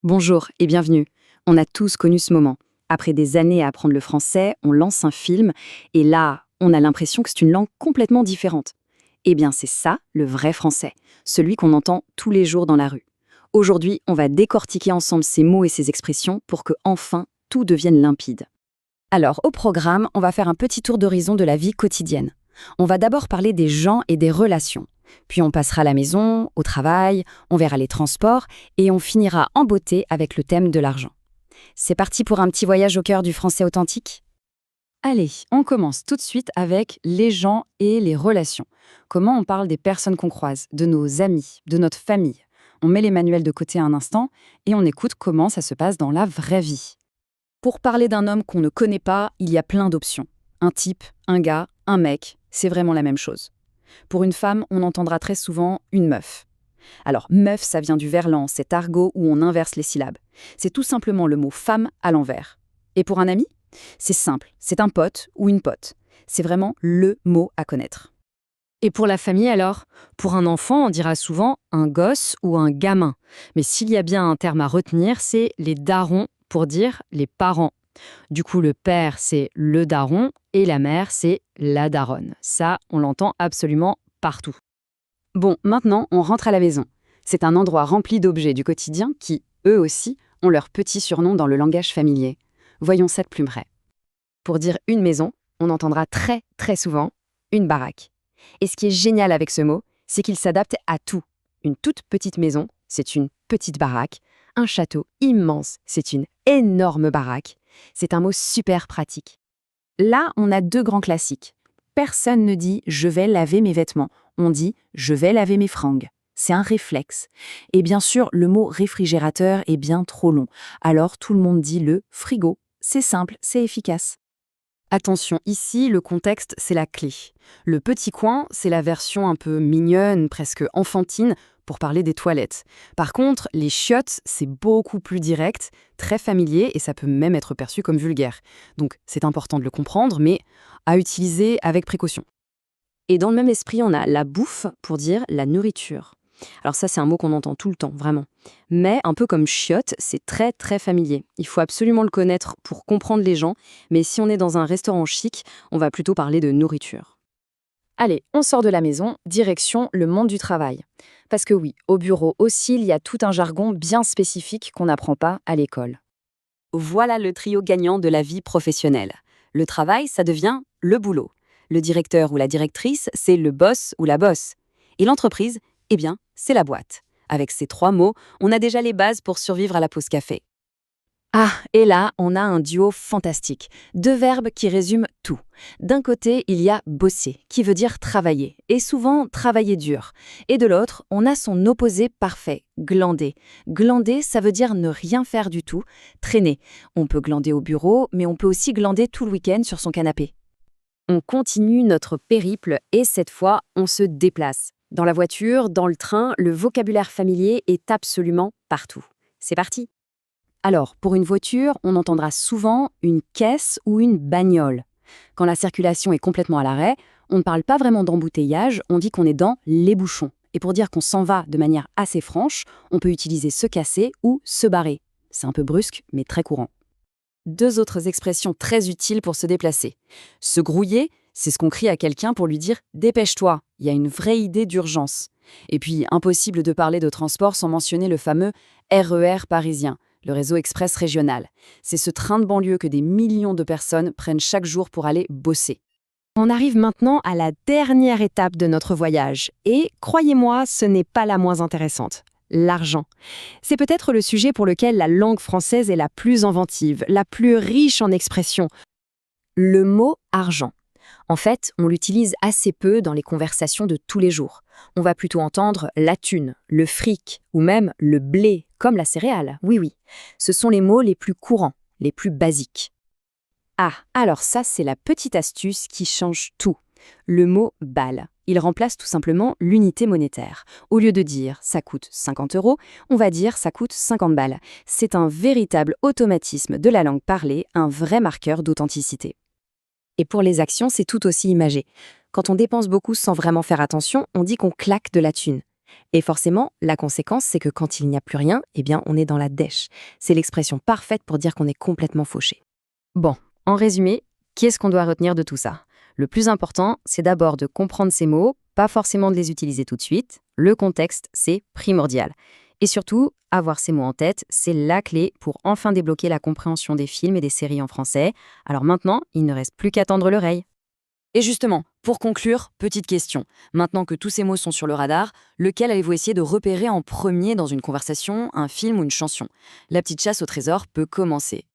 Bonjour et bienvenue. On a tous connu ce moment. Après des années à apprendre le français, on lance un film et là, on a l'impression que c'est une langue complètement différente. Eh bien, c'est ça, le vrai français, celui qu'on entend tous les jours dans la rue. Aujourd'hui, on va décortiquer ensemble ces mots et ces expressions pour que, enfin, tout devienne limpide. Alors, au programme, on va faire un petit tour d'horizon de la vie quotidienne. On va d'abord parler des gens et des relations. Puis on passera à la maison, au travail, on verra les transports et on finira en beauté avec le thème de l'argent. C'est parti pour un petit voyage au cœur du français authentique? Allez, on commence tout de suite avec les gens et les relations. Comment on parle des personnes qu'on croise, de nos amis, de notre famille. On met les manuels de côté un instant et on écoute comment ça se passe dans la vraie vie. Pour parler d'un homme qu'on ne connaît pas, il y a plein d'options. Un type, un gars, un mec, c'est vraiment la même chose. Pour une femme, on entendra très souvent une meuf. Alors, meuf, ça vient du verlan, cet argot où on inverse les syllabes. C'est tout simplement le mot femme à l'envers. Et pour un ami? C'est simple, c'est un pote ou une pote. C'est vraiment le mot à connaître. Et pour la famille alors? Pour un enfant, on dira souvent un gosse ou un gamin. Mais s'il y a bien un terme à retenir, c'est les darons pour dire les parents. Du coup, le père, c'est le daron et la mère, c'est la daronne. Ça, on l'entend absolument partout. Bon, maintenant, on rentre à la maison. C'est un endroit rempli d'objets du quotidien qui, eux aussi, ont leur petit surnom dans le langage familier. Voyons ça de plus près. Pour dire une maison, on entendra très, très souvent une baraque. Et ce qui est génial avec ce mot, c'est qu'il s'adapte à tout. Une toute petite maison, c'est une petite baraque. Un château immense, c'est une énorme baraque. C'est un mot super pratique. Là, on a deux grands classiques. Personne ne dit « je vais laver mes vêtements ». On dit « je vais laver mes fringues ». C'est un réflexe. Et bien sûr, le mot réfrigérateur est bien trop long. Alors tout le monde dit le frigo. C'est simple, c'est efficace. Attention, ici, le contexte, c'est la clé. Le petit coin, c'est la version un peu mignonne, presque enfantine, pour parler des toilettes. Par contre, les chiottes, c'est beaucoup plus direct, très familier, et ça peut même être perçu comme vulgaire. Donc, c'est important de le comprendre, mais à utiliser avec précaution. Et dans le même esprit, on a la bouffe pour dire la nourriture. Alors ça, c'est un mot qu'on entend tout le temps, vraiment. Mais un peu comme chiotte, c'est très très familier. Il faut absolument le connaître pour comprendre les gens, mais si on est dans un restaurant chic, on va plutôt parler de nourriture. Allez, on sort de la maison, direction le monde du travail. Parce que oui, au bureau aussi, il y a tout un jargon bien spécifique qu'on n'apprend pas à l'école. Voilà le trio gagnant de la vie professionnelle. Le travail, ça devient le boulot. Le directeur ou la directrice, c'est le boss ou la boss. Et l'entreprise, eh bien, c'est la boîte. Avec ces trois mots, on a déjà les bases pour survivre à la pause café. Ah, et là, on a un duo fantastique. Deux verbes qui résument tout. D'un côté, il y a bosser, qui veut dire travailler, et souvent travailler dur. Et de l'autre, on a son opposé parfait, glander. Glander, ça veut dire ne rien faire du tout, traîner. On peut glander au bureau, mais on peut aussi glander tout le week-end sur son canapé. On continue notre périple et cette fois, on se déplace. Dans la voiture, dans le train, le vocabulaire familier est absolument partout. C'est parti! Alors, pour une voiture, on entendra souvent une caisse ou une bagnole. Quand la circulation est complètement à l'arrêt, on ne parle pas vraiment d'embouteillage, on dit qu'on est dans les bouchons. Et pour dire qu'on s'en va de manière assez franche, on peut utiliser se casser ou se barrer. C'est un peu brusque, mais très courant. Deux autres expressions très utiles pour se déplacer. Se grouiller, c'est ce qu'on crie à quelqu'un pour lui dire « dépêche-toi », il y a une vraie idée d'urgence. Et puis, impossible de parler de transport sans mentionner le fameux RER parisien, le réseau express régional. C'est ce train de banlieue que des millions de personnes prennent chaque jour pour aller bosser. On arrive maintenant à la dernière étape de notre voyage. Et, croyez-moi, ce n'est pas la moins intéressante. L'argent. C'est peut-être le sujet pour lequel la langue française est la plus inventive, la plus riche en expressions. Le mot argent. En fait, on l'utilise assez peu dans les conversations de tous les jours. On va plutôt entendre la thune, le fric ou même le blé, comme la céréale. Oui, oui. Ce sont les mots les plus courants, les plus basiques. Ah, alors ça, c'est la petite astuce qui change tout. Le mot balle. Il remplace tout simplement l'unité monétaire. Au lieu de dire « ça coûte 50 €, on va dire « ça coûte 50 balles ». C'est un véritable automatisme de la langue parlée, un vrai marqueur d'authenticité. Et pour les actions, c'est tout aussi imagé. Quand on dépense beaucoup sans vraiment faire attention, on dit qu'on claque de la thune. Et forcément, la conséquence, c'est que quand il n'y a plus rien, eh bien, on est dans la dèche. C'est l'expression parfaite pour dire qu'on est complètement fauché. Bon, en résumé, qu'est-ce qu'on doit retenir de tout ça? Le plus important, c'est d'abord de comprendre ces mots, pas forcément de les utiliser tout de suite. Le contexte, c'est primordial. Et surtout, avoir ces mots en tête, c'est la clé pour enfin débloquer la compréhension des films et des séries en français. Alors maintenant, il ne reste plus qu'à tendre l'oreille. Et justement, pour conclure, petite question. Maintenant que tous ces mots sont sur le radar, lequel allez-vous essayer de repérer en premier dans une conversation, un film ou une chanson? La petite chasse au trésor peut commencer.